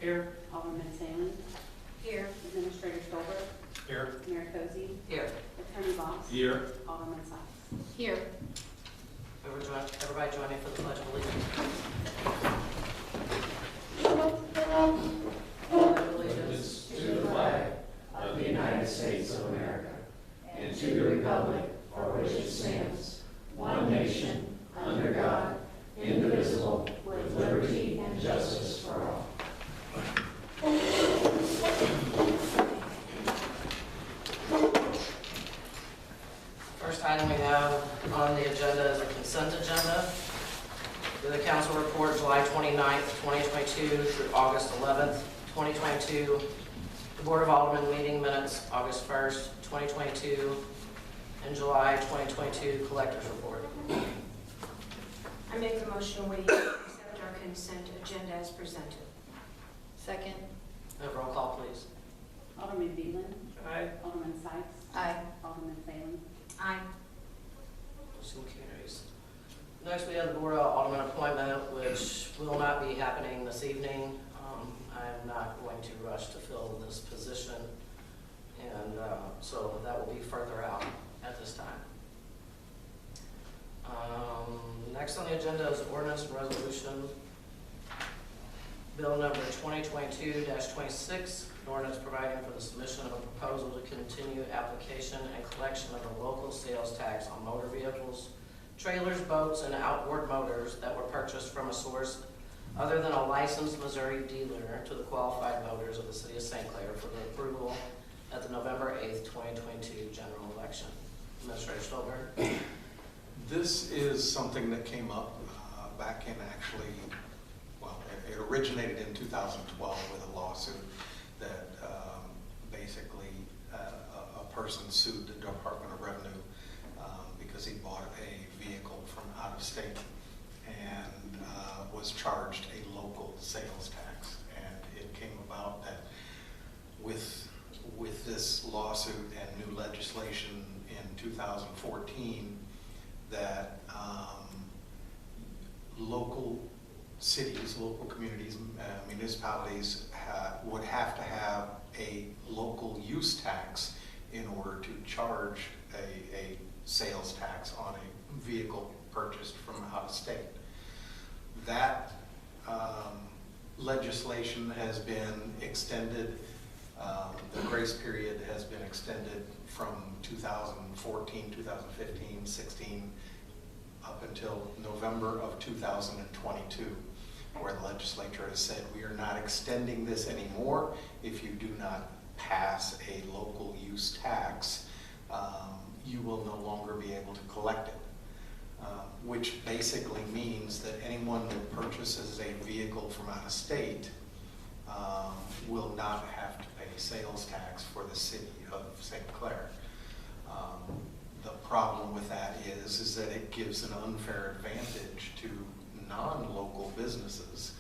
Here. Alderman Salem. Here. Administrator Stolberg. Here. Mayor Cozy. Here. Attorney Boss. Here. Alderman Sykes. Here. Everybody join me for the Pledge of Allegiance. Pledge of allegiance To the flag of the United States of America and to the republic for which it stands, one nation, under God, indivisible, with liberty and justice for all. First item we have on the agenda is a consent agenda. The council report July 29th, 2022 through August 11th, 2022. The Board of Aldermen meeting minutes August 1st, 2022, and July 2022 collector's report. I make a motion we accept our consent agenda as presented. Second. Have roll call, please. Alderman Beeland. Aye. Alderman Sykes. Aye. Alderman Salem. Aye. Motion carries. Next, we have the Board of Aldermen appointment, which will not be happening this evening. I'm not going to rush to fill this position, and so that will be further out at this time. Next on the agenda is ordinance and resolution. Bill number 2022-26, an ordinance providing for the submission of a proposal to continue application and collection of a local sales tax on motor vehicles, trailers, boats, and outboard motors that were purchased from a source other than a licensed Missouri dealer to the qualified voters of the city of St. Clair for the approval at the November 8th, 2022 general election. Administrator Stolberg. This is something that came up back in it originated in 2012 with a lawsuit that basically a person sued the Department of Revenue because he bought a vehicle from out of state and was charged a local sales tax. And it came about that with this lawsuit and new legislation in 2014 that local cities, local communities, municipalities would have to have a local use tax in order to charge a sales tax on a vehicle purchased from out of state. That legislation has been extended. The grace period has been extended from 2014, 2015, 16, up until November of 2022, where the legislature has said we are not extending this anymore. If you do not pass a local use tax, you will no longer be able to collect it. Which basically means that anyone that purchases a vehicle from out of state will not have to pay sales tax for the city of St. Clair. The problem with that is that it gives an unfair advantage to non-local businesses,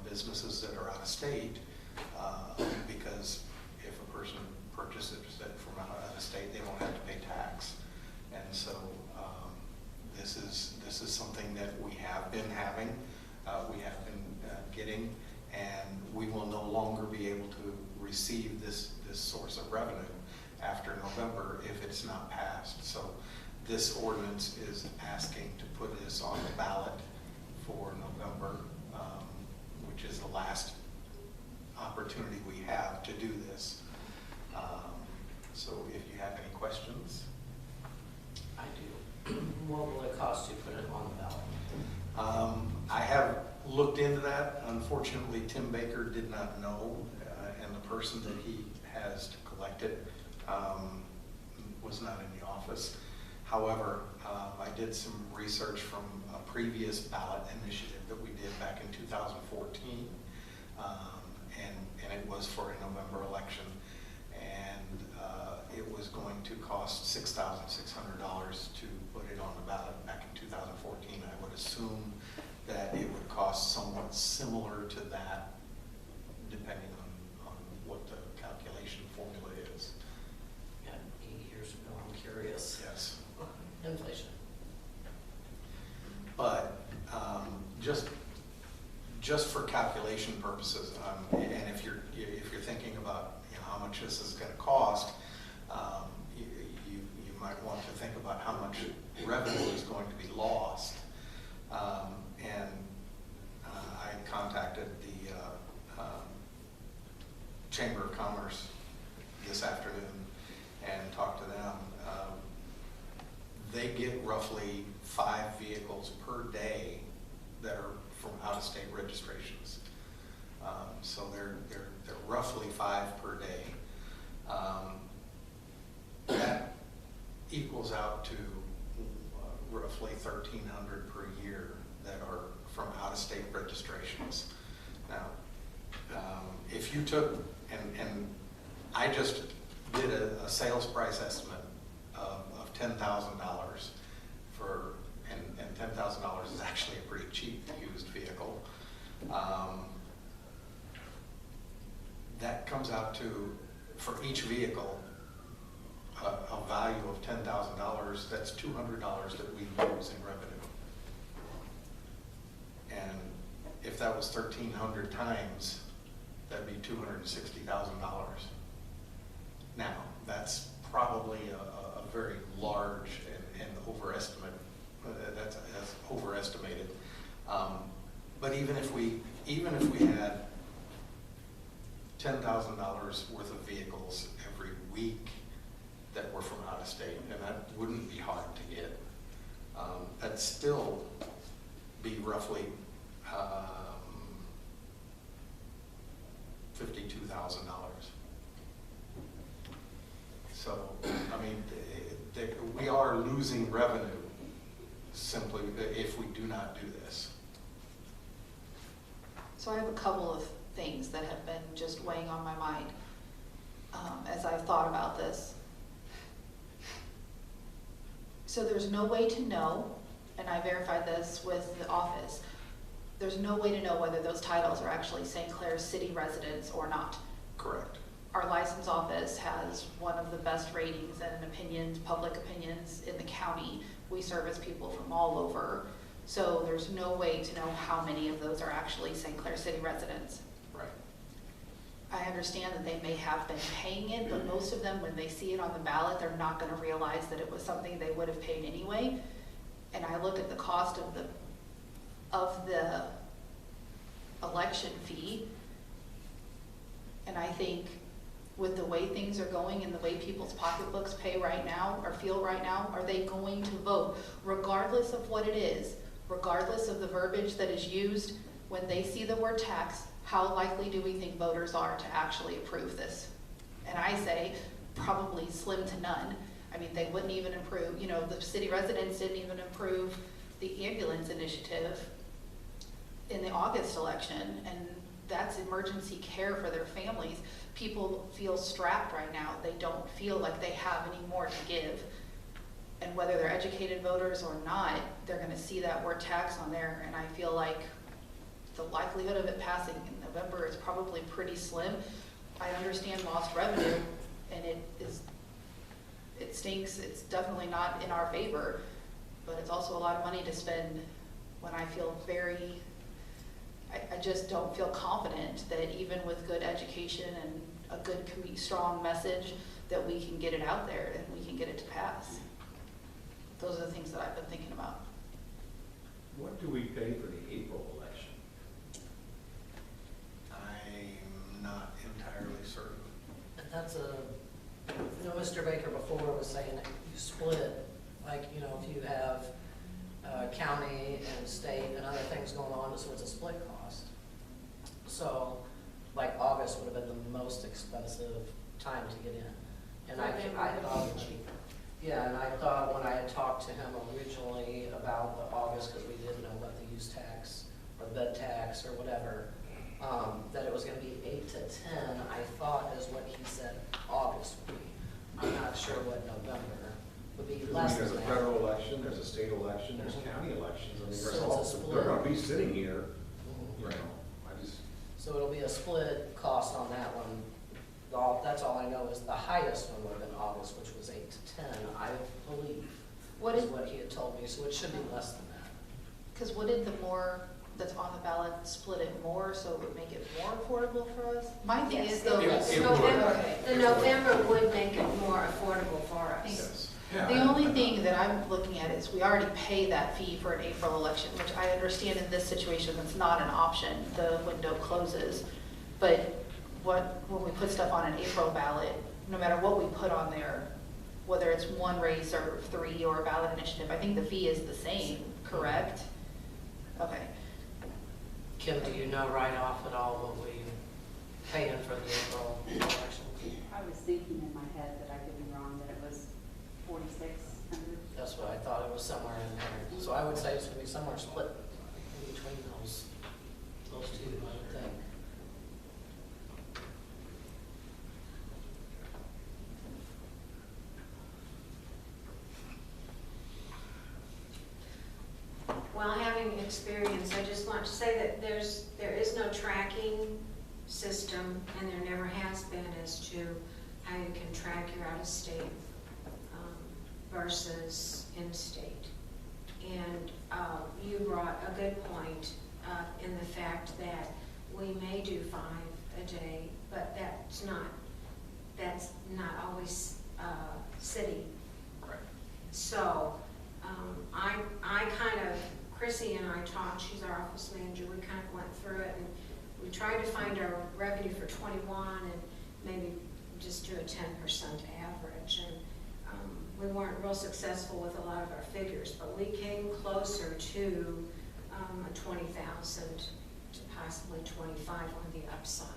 businesses that are out of state, because if a person purchases it from out of state, they won't have to pay tax. And so this is something that we have been having, we have been getting, and we will no longer be able to receive this source of revenue after November if it's not passed. So this ordinance is asking to put this on the ballot for November, which is the last opportunity we have to do this. So if you have any questions. I do. What will it cost to put it on the ballot? I have looked into that. Unfortunately, Tim Baker did not know, and the person that he has to collect it was not in the office. However, I did some research from a previous ballot initiative that we did back in 2014, and it was for a November election, and it was going to cost $6,600 to put it on the ballot back in 2014. I would assume that it would cost somewhat similar to that, depending on what the calculation formula is. Yeah, 8 years ago, I'm curious. Yes. Inflation. But just for calculation purposes, and if you're thinking about, you know, how much this is going to cost, you might want to think about how much revenue is going to be lost. And I contacted the Chamber of Commerce this afternoon and talked to them. They get roughly 5 vehicles per day that are from out-of-state registrations. So they're roughly 5 per day. That equals out to roughly 1,300 per year that are from out-of-state registrations. Now, if you took, and I just did a sales price estimate of $10,000 for, and $10,000 is actually a pretty cheap used vehicle. That comes out to, for each vehicle, a value of $10,000. That's $200 that we lose in revenue. And if that was 1,300 times, that'd be $260,000. Now, that's probably a very large and overestimate. That's overestimated. But even if we had $10,000 worth of vehicles every week that were from out of state, and that wouldn't be hard to get, that'd still be roughly $52,000. So, I mean, we are losing revenue simply if we do not do this. So I have a couple of things that have been just weighing on my mind as I've thought about this. So there's no way to know, and I verified this with the office, there's no way to know whether those titles are actually St. Clair city residents or not. Correct. Our license office has one of the best ratings and opinions, public opinions in the county. We service people from all over. So there's no way to know how many of those are actually St. Clair city residents. Right. I understand that they may have been paying it, but most of them, when they see it on the ballot, they're not going to realize that it was something they would have paid anyway. And I look at the cost of the election fee, and I think with the way things are going and the way people's pocketbooks pay right now or feel right now, are they going to vote regardless of what it is, regardless of the verbiage that is used when they see the word tax? How likely do we think voters are to actually approve this? And I say probably slim to none. I mean, they wouldn't even approve, you know, the city residents didn't even approve the ambulance initiative in the August election, and that's emergency care for their families. People feel strapped right now. They don't feel like they have any more to give. And whether they're educated voters or not, they're going to see that word tax on there, and I feel like the likelihood of it passing in November is probably pretty slim. I understand lost revenue, and it stinks. It's definitely not in our favor, but it's also a lot of money to spend when I feel I just don't feel confident that even with good education and a good, strong message, that we can get it out there and we can get it to pass. Those are the things that I've been thinking about. What do we pay for the April election? I'm not entirely certain. And that's you know, Mr. Baker before was saying that you split, like, you know, if you have county and state and other things going on, so it's a split cost. So, like August would have been the most expensive time to get in. And I thought, yeah, and I thought when I had talked to him originally about the August, because we didn't know what the use tax or bed tax or whatever, that it was going to be 8 to 10. I thought is what he said August would be. I'm not sure what November would be less than There's a that. federal election, there's a state election, there's county elections. I mean, So there's it's a all, split. they're gonna be sitting here, Mhm. you know, I just, So it'll be a split cost on that one. That's all I know is the highest one would have been August, which was 8 to 10, I believe, What is is, what he had told me, so it should be less than that. because what did the more that's on the ballot, split it more so it would make it more affordable for us? My thing Yes, is though, it would. November, the It would. November would make it more affordable for us. Yes. the only thing that I'm looking at is we already pay that fee for an April election, which I understand in this situation, that's not an option, the window closes. But when we put stuff on an April ballot, no matter what we put on there, whether it's one race or 3 or a ballot initiative, I think the fee is the same, correct? Okay. Kim, do you know right off at all what we pay in for the April election? I was thinking in my head that I could be wrong, that it was 4,600. That's what I thought, it was somewhere in there. So I would say it's gonna be somewhere split in between those two, I would think. Well, having experience, I just want to say that there is no tracking system, and there never has been, as to how you can track your out-of-state versus in-state. And you brought a good point in the fact that we may do 5 a day, but that's not always city. Right. So I kind of, Chrissy and I talked, she's our office manager, we kind of went through it, and we tried to find our revenue for 21 and maybe just do a 10% average. And we weren't real successful with a lot of our figures, but we came closer to a 20,000 to possibly 25 on the upside.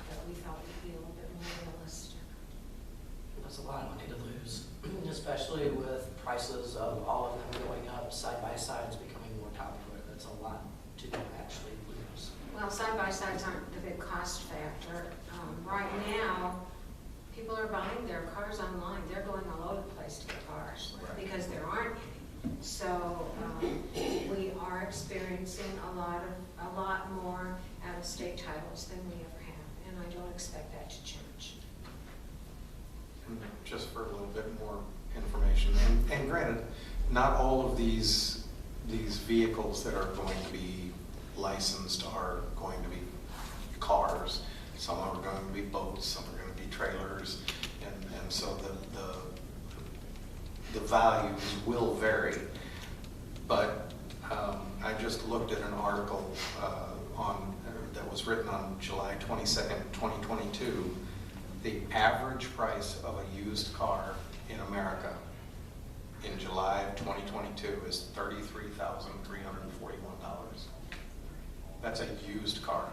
That we thought would be a little bit more realistic. That's a lot of money to lose, especially with prices of all of them going up side by side. It's becoming more popular. That's a lot to actually lose. Well, side-by-sides aren't the big cost factor. Right now, people are buying their cars online. They're going all over the place to get cars Right. because there aren't any. So we are experiencing a lot more out-of-state titles than we ever have, and I don't expect that to change. And just for a little bit more information, and granted, not all of these vehicles that are going to be licensed are going to be cars. Some are going to be boats, some are going to be trailers, and so the values will vary. But I just looked at an article that was written on July 22nd, 2022. The average price of a used car in America in July of 2022 is $33,341. That's a used car.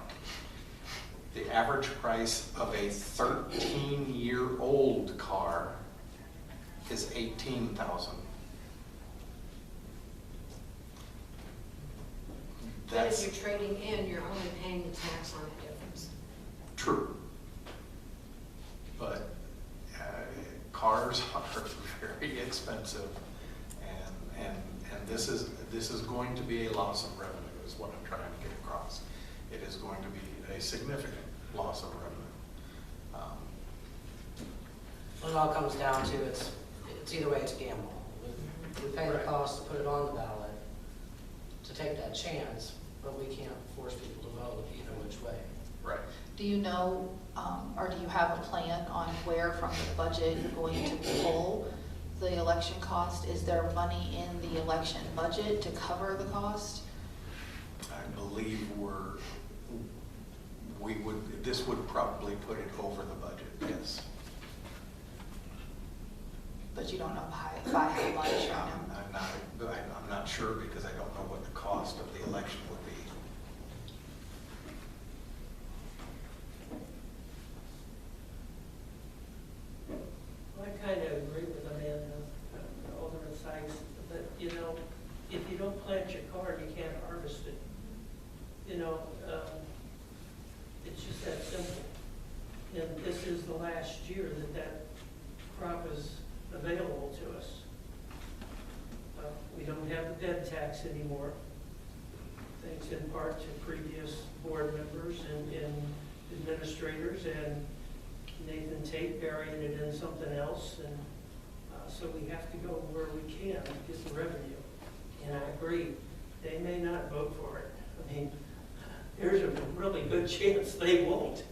The average price of a 13-year-old car is $18,000. But if That's you're trading in, you're only paying the tax on the difference. true. But cars are very expensive, and this is going to be a loss of revenue, is what I'm trying to get across. It is going to be a significant loss of revenue. What it all comes down to, it's either way, it's a gamble. We pay the Right. cost to put it on the ballot, to take that chance, but we can't force people to vote either which way. Right. Do you know, or do you have a plan on where from the budget you're going to pull the election cost? Is there money in the election budget to cover the cost? I believe this would probably put it over the budget, yes. But you don't know by how much right now? I'm not sure because I don't know what the cost of the election would be. I kind of agree with Amanda, Alderman Sykes, that, if you don't plant your corn, you can't harvest it. It's just that simple. And this is the last year that crop is available to us. We don't have the bed tax anymore, thanks in part to previous board members and administrators and Nathan Tate burying it in something else, and so we have to go where we can to get the revenue. and I agree, they may not vote for it. I mean, there's a really good chance they won't,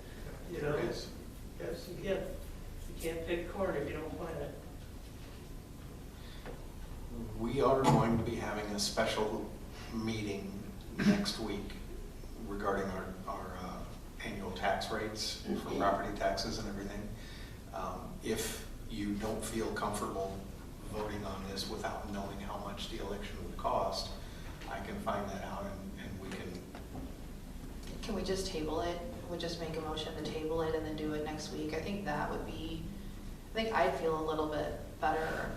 you know? There is. Yes, again, you can't pick corn if you don't plant it. We are going to be having a special meeting next week regarding our annual tax rates for property taxes and everything. If you don't feel comfortable voting on this without knowing how much the election would cost, I can find that out and we can. Can we just table it? We'll just make a motion to table it and then do it next week. I think that would be, I think I'd feel a little bit better.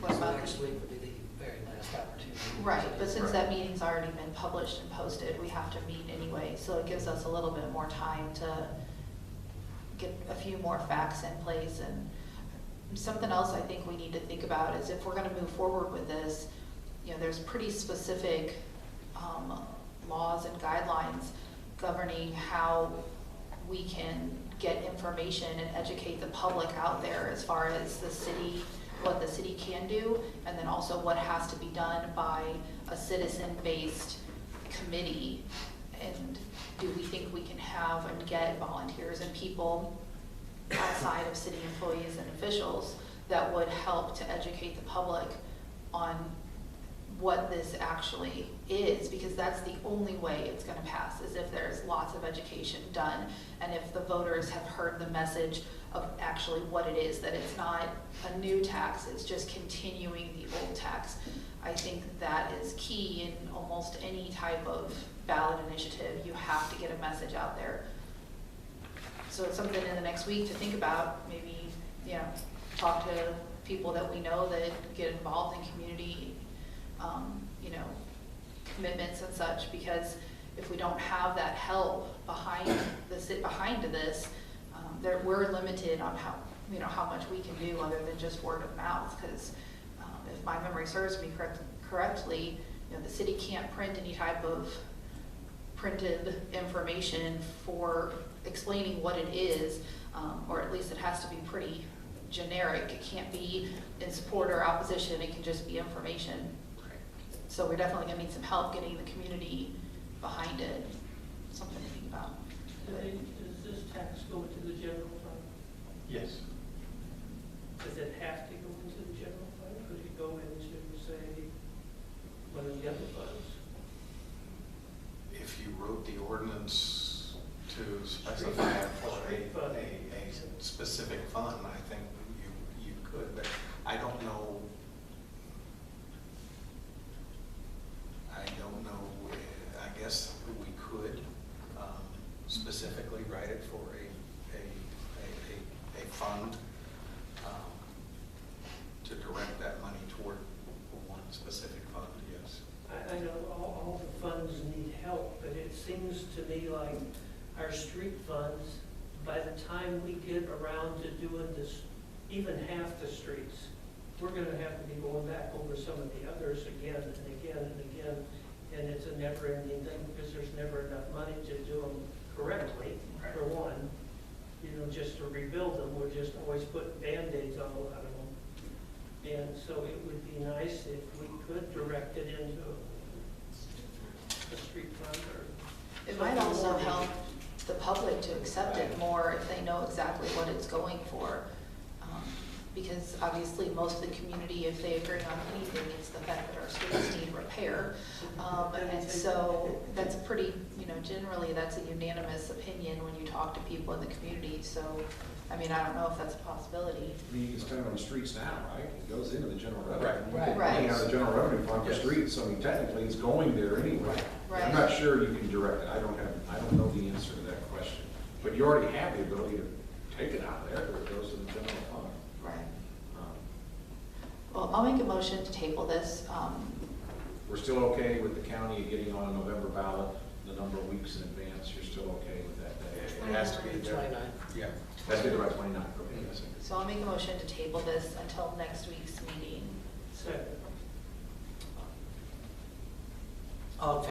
What So about next week would be the very last opportunity. Right, but since Right. that meeting's already been published and posted, we have to meet anyway, so it gives us a little bit more time to get a few more facts in place. And something else I think we need to think about is if we're gonna move forward with this, you know, there's pretty specific laws and guidelines governing how we can get information and educate the public out there as far as the city, what the city can do, and then also what has to be done by a citizen-based committee. And do we think we can have and get volunteers and people outside of city employees and officials that would help to educate the public on what this actually is? Because that's the only way it's gonna pass, is if there's lots of education done, and if the voters have heard the message of actually what it is, that it's not a new tax, it's just continuing the old tax. I think that is key in almost any type of ballot initiative. You have to get a message out there. So it's something in the next week to think about, maybe, you know, talk to people that we know that get involved in community, you know, commitments and such, because if we don't have that help behind this, we're limited on how, you know, how much we can do other than just word of mouth. Because if my memory serves me correctly, you know, the city can't print any type of printed information for explaining what it is, or at least it has to be pretty generic. It can't be in support or opposition, it can just be information. So we're definitely gonna need some help getting the community behind it, something to think about. Does this tax go into the general fund? Yes. Does it have to go into the general fund? Could it go into, say, one of the other funds? If you wrote the ordinance to specify it for a specific fund, I think you could, but I don't know. I guess we could specifically write it for a fund to direct that money toward one specific fund, yes. I know all the funds need help, but it seems to me like our street funds, by the time we get around to doing this, even half the streets, we're gonna have to be going back over some of the others again and again and again. And it's a never-ending thing because there's never enough money to do them correctly, for one. You know, just to rebuild them, we're just always putting Band-Aids on a lot of them. And so it would be nice if we could direct it into a street fund or. It might also help the public to accept it more if they know exactly what it's going for. Because obviously most of the community, if they agree on anything, it's the fact that our streets need repair. And so that's a pretty, you know, generally that's a unanimous opinion when you talk to people in the community. So, I mean, I don't know if that's a possibility. You can spend it on the streets now, right? It goes into the general revenue. Right. Right. You have the general revenue fund for Yes. streets, so I mean, technically it's going there anyway. Right. I'm not sure you can direct it. I don't know the answer to that question. But you already have the ability to take it out of there, or it goes to the general fund. Right. Well, I'll make a motion to table this. We're still okay with the county getting on a November ballot the number of weeks in advance. You're still okay with that day? It has to be there. 29. Yeah. That's good, right, 29th, okay, yes. So I'll make a motion to table this until next week's meeting. Second. All in